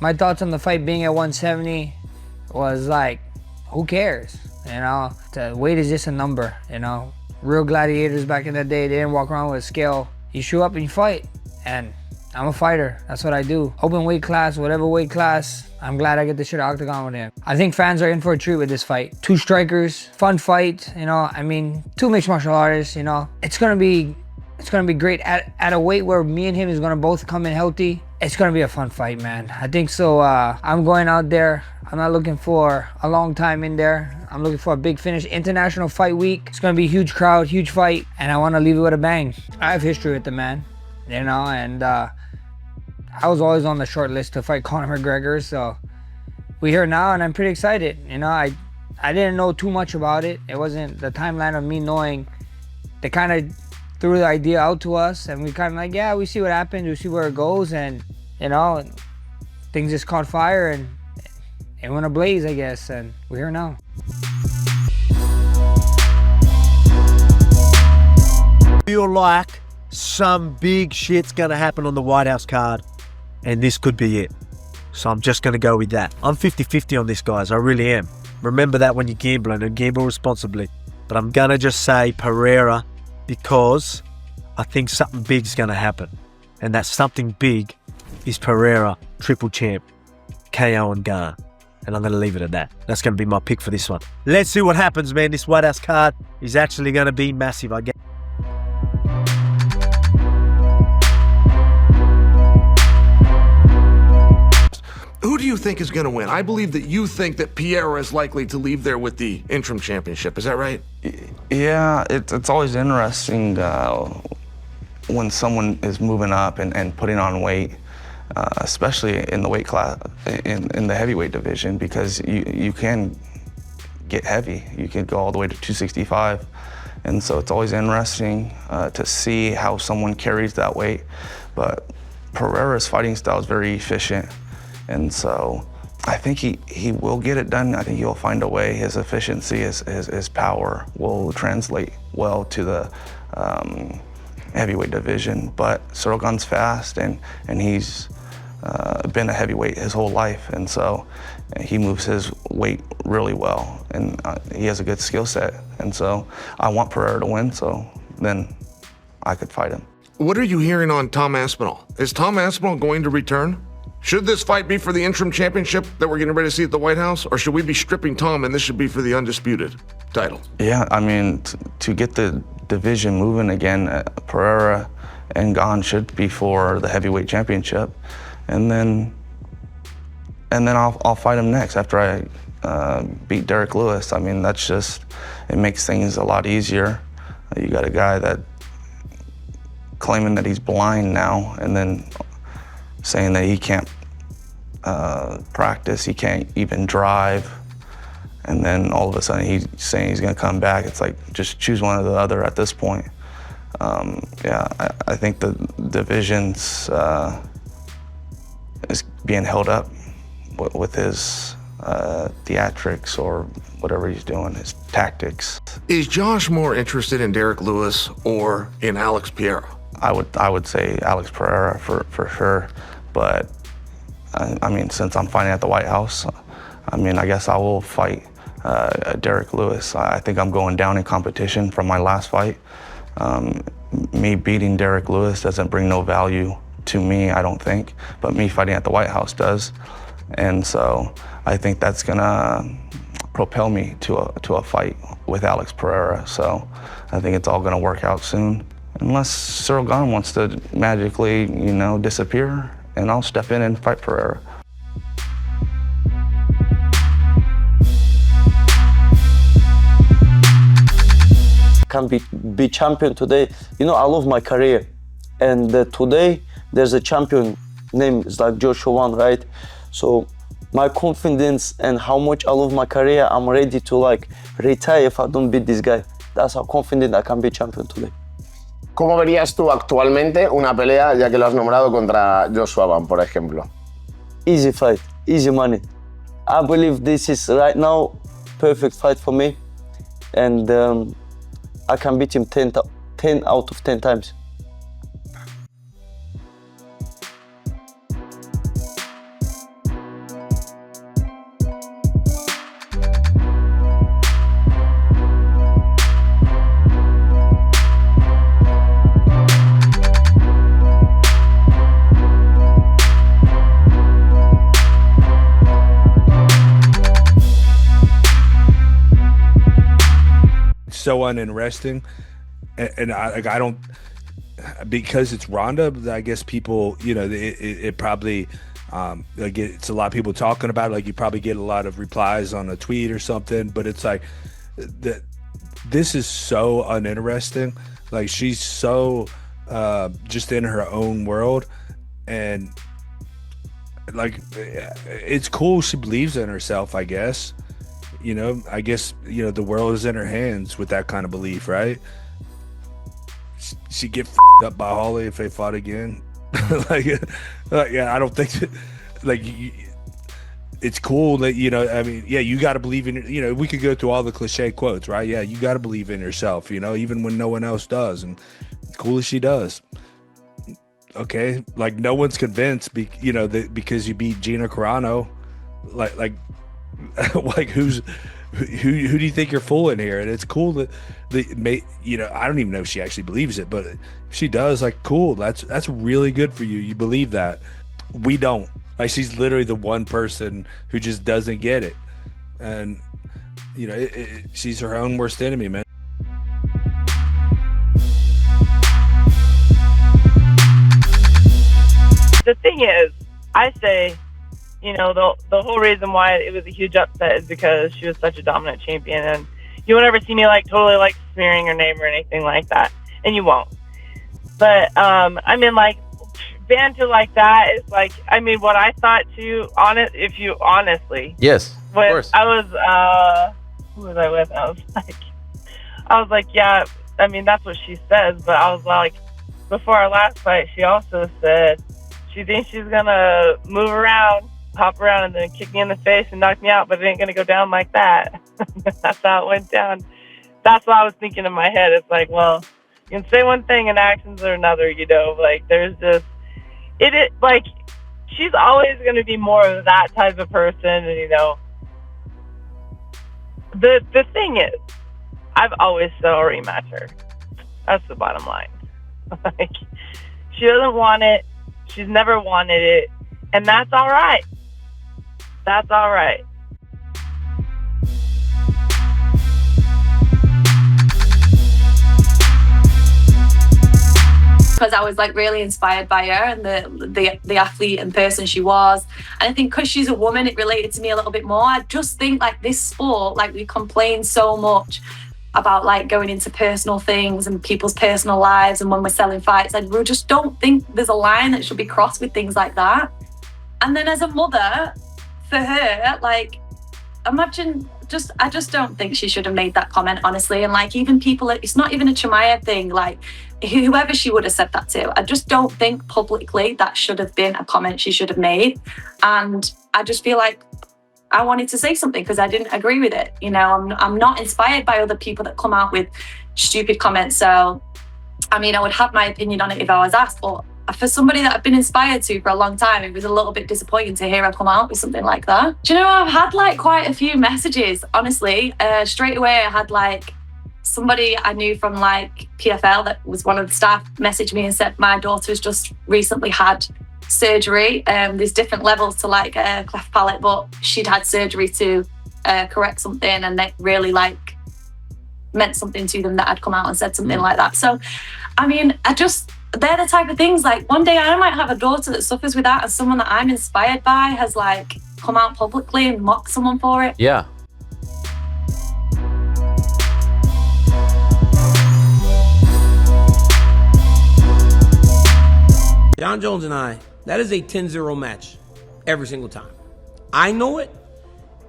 My thoughts on the fight being at 170 was like, who cares? You know, the weight is just a number, you know. Real gladiators back in the day, they didn't walk around with a scale. You show up and you fight, and I'm a fighter. That's what I do. Open weight class, whatever weight class, I'm glad I get to share the octagon with him. I think fans are in for a treat with this fight. Two strikers, fun fight, you know. I mean, two mixed martial artists, you know. It's gonna be great at a weight where me and him is gonna both come in healthy. It's gonna be a fun fight, man. I think so. I'm going out there. I'm not looking for a long time in there. I'm looking for a big finish. International Fight Week. It's gonna be a huge crowd, huge fight, and I wanna leave it with a bang. I have history with the man, you know, and I was always on the short list to fight Conor McGregor, so we're here now, and I'm pretty excited. You know, I didn't know too much about it. It wasn't the timeline of me knowing. They kind of threw the idea out to us, and we kind of like, yeah, we see what happens, we see where it goes, and you know, things just caught fire and it went ablaze, I guess, and we're here now. Feel like some big shit's gonna happen on the White House card, and this could be it. So I'm just gonna go with that. I'm 50-50 on this, guys, I really am. Remember that when you're gambling, and gamble responsibly. But I'm gonna just say Pereira, because I think something big's gonna happen. And that something big is Pereira, triple champ, KO and Ghana. And I'm gonna leave it at that. That's gonna be my pick for this one. Let's see what happens, man. This White House card is actually gonna be massive, I guess. Who do you think is going to win? I believe that you think that Pereira is likely to leave there with the interim championship. Is that right? Yeah, it's always interesting when someone is moving up and putting on weight, especially in the weight class, in the heavyweight division, because you can get heavy. You can go all the way to 265. And so it's always interesting to see how someone carries that weight. But Pereira's fighting style is very efficient. And so I think he will get it done. I think he'll find a way. His efficiency, his power will translate well to the heavyweight division. But Ciryl Gane's fast, and he's been a heavyweight his whole life. And so he moves his weight really well. And he has a good skill set. And so I want Pereira to win, so then I could fight him. What are you hearing on Tom Aspinall? Is Tom Aspinall going to return? Should this fight be for the interim championship that we're getting ready to see at the White House, or should we be stripping Tom and this should be for the undisputed title? Yeah, I mean, to get the division moving again, Pereira and Gane should be for the heavyweight championship, and then I'll fight him next after I beat Derek Lewis. I mean, that's just, it makes things a lot easier. You got a guy that claiming that he's blind now, and then saying that he can't practice, he can't even drive, and then all of a sudden he's saying he's gonna come back. It's like, just choose one or the other at this point. Yeah, I think the division's is being held up with his theatrics or whatever he's doing, his tactics. Is Josh more interested in Derek Lewis or in Alex Pereira? I would say Alex Pereira for sure, but I mean, since I'm fighting at the White House, I mean, I guess I will fight Derek Lewis. I think I'm going down in competition from my last fight. Me beating Derek Lewis doesn't bring no value to me, I don't think, but me fighting at the White House does. And so I think that's gonna propel me to a fight with Alex Pereira. So I think it's all gonna work out soon. Unless Ciryl Gane wants to magically, you know, disappear, and I'll step in and fight Pereira. Can be champion today. You know, I love my career, and today there's a champion name is like Joshua 1, right? So my confidence and how much I love my career, I'm ready to like retire if I don't beat this guy. That's how confident I can be champion today. ¿Cómo verías tú actualmente una pelea, ya que lo has nombrado, contra Joshua Van, por ejemplo? Easy fight, easy money. I believe this is right now perfect fight for me, and I can beat him 10 out of 10 times. so uninteresting, and I don't, because it's Ronda. I guess people, you know, it probably. Like it's a lot of people talking about it. Like you probably get a lot of replies on a tweet or something, but it's like this is so uninteresting. Like she's so just in her own world, and like it's cool she believes in herself, I guess. You know, I guess, you know, the world is in her hands with that kind of belief, right? She'd get up by Holly if they fought again. like, yeah, I don't think that, like, it's cool that, you know, I mean, yeah, you got to believe in, you know, we could go through all the cliche quotes, right? Yeah, you got to believe in yourself, you know, even when no one else does. And it's cool as she does. Okay, like no one's convinced, you know, that because you beat Gina Carano, like like who do you think you're fooling here? And it's cool that you know, I don't even know if she actually believes it, but if she does, like, cool, that's really good for you. You believe that. We don't. Like, she's literally the one person who just doesn't get it, and you know, she's her own worst enemy, man. The thing is, I say, you know, the whole reason why it was a huge upset is because she was such a dominant champion, and you won't ever see me like totally like smearing her name or anything like that, and you won't. But I mean, like, banter like that is like, I mean, what I thought too. If you honestly, yes, of course. I was who was I with? I was like, yeah. I mean, that's what she says, but I was like, before our last fight, she also said she thinks she's gonna move around, hop around, and then kick me in the face and knock me out, but it ain't gonna go down like that. That's how it went down. That's what I was thinking in my head. It's like, well, you can say one thing and actions are another, you know. Like, there's just like, she's always gonna be more of that type of person, and you know. The thing is, I've always said I'll rematch her. That's the bottom line. Like, she doesn't want it. She's never wanted it, and that's all right. That's all right. Because I was like really inspired by her and the athlete and person she was. And I think because she's a woman, it related to me a little bit more. I just think like this sport, like we complain so much about like going into personal things and people's personal lives, and when we're selling fights, and we just don't think there's a line that should be crossed with things like that. And then as a mother, for her, like, imagine, I just don't think she should have made that comment, honestly. And like, even people, it's not even a Chimaev thing, like whoever she would have said that to, I just don't think publicly that should have been a comment she should have made. And I just feel like I wanted to say something because I didn't agree with it. You know, I'm not inspired by other people that come out with stupid comments. So, I mean, I would have my opinion on it if I was asked, but for somebody that I've been inspired to for a long time, it was a little bit disappointing to hear her come out with something like that. Do you know, I've had like quite a few messages, honestly. Straight away, I had like somebody I knew from like PFL that was one of the staff messaged me and said, my daughter's just recently had surgery. There's different levels to like cleft palate, but she'd had surgery to correct something, and it really like meant something to them that I'd come out and said something like that. So, I mean, they're the type of things, like one day I might have a daughter that suffers with that, and someone that I'm inspired by has like come out publicly and mocked someone for it. Yeah. Jon Jones and I, that is a 10-0 match every single time. I know it,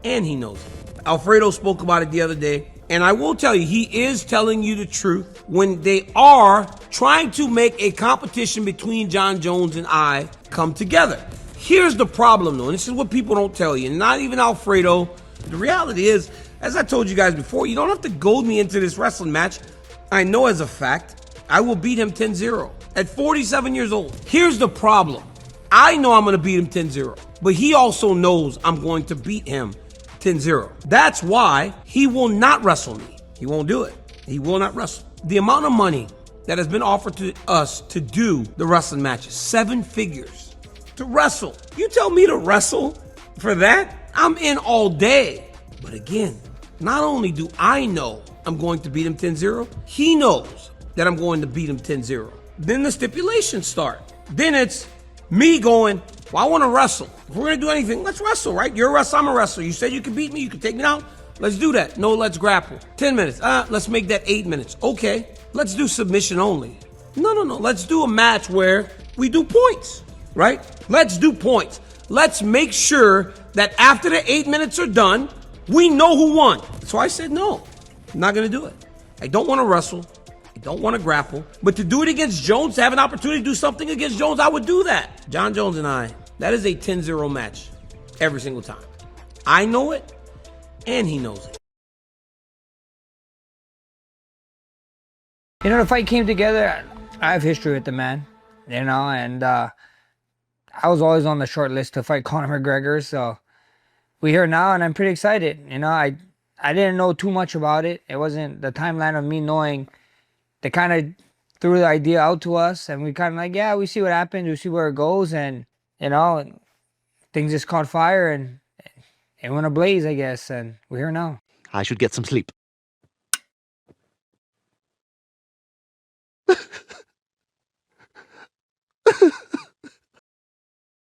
and he knows it. Alfredo spoke about it the other day, and I will tell you, he is telling you the truth when they are trying to make a competition between Jon Jones and I come together. Here's the problem, though, and this is what people don't tell you, not even Alfredo. The reality is, as I told you guys before, you don't have to goad me into this wrestling match. I know as a fact, I will beat him 10-0 at 47 years old. Here's the problem. I know I'm going to beat him 10-0, but he also knows I'm going to beat him 10-0. That's why he will not wrestle me. He won't do it. He will not wrestle. The amount of money that has been offered to us to do the wrestling matches, 7 figures to wrestle. You tell me to wrestle for that? I'm in all day. But again, Not only do I know I'm going to beat him 10-0, he knows that I'm going to beat him 10-0. Then the stipulations start. Then it's me going, well, I want to wrestle. If we're going to do anything, let's wrestle, right? You're a wrestler, I'm a wrestler. You said you could beat me, you could take me down. Let's do that. No, let's grapple. 10 minutes. Let's make that 8 minutes. Okay. Let's do submission only. No. Let's do a match where we do points, right? Let's do points. Let's make sure that after the 8 minutes are done, we know who won. So I said, no, I'm not going to do it. I don't want to wrestle. I don't want to grapple. But to do it against Jones, to have an opportunity to do something against Jones, I would do that. John Jones and I, that is a 10-0 match every single time. I know it, and he knows it. You know, the fight came together. I have history with the man, you know, and I was always on the short list to fight Conor McGregor, so we're here now, and I'm pretty excited. You know, I didn't know too much about it. It wasn't the timeline of me knowing. They kind of threw the idea out to us, and we kind of like, yeah, we see what happens, we see where it goes, and, you know, things just caught fire, and it went ablaze, I guess, and we're here now. I should get some sleep.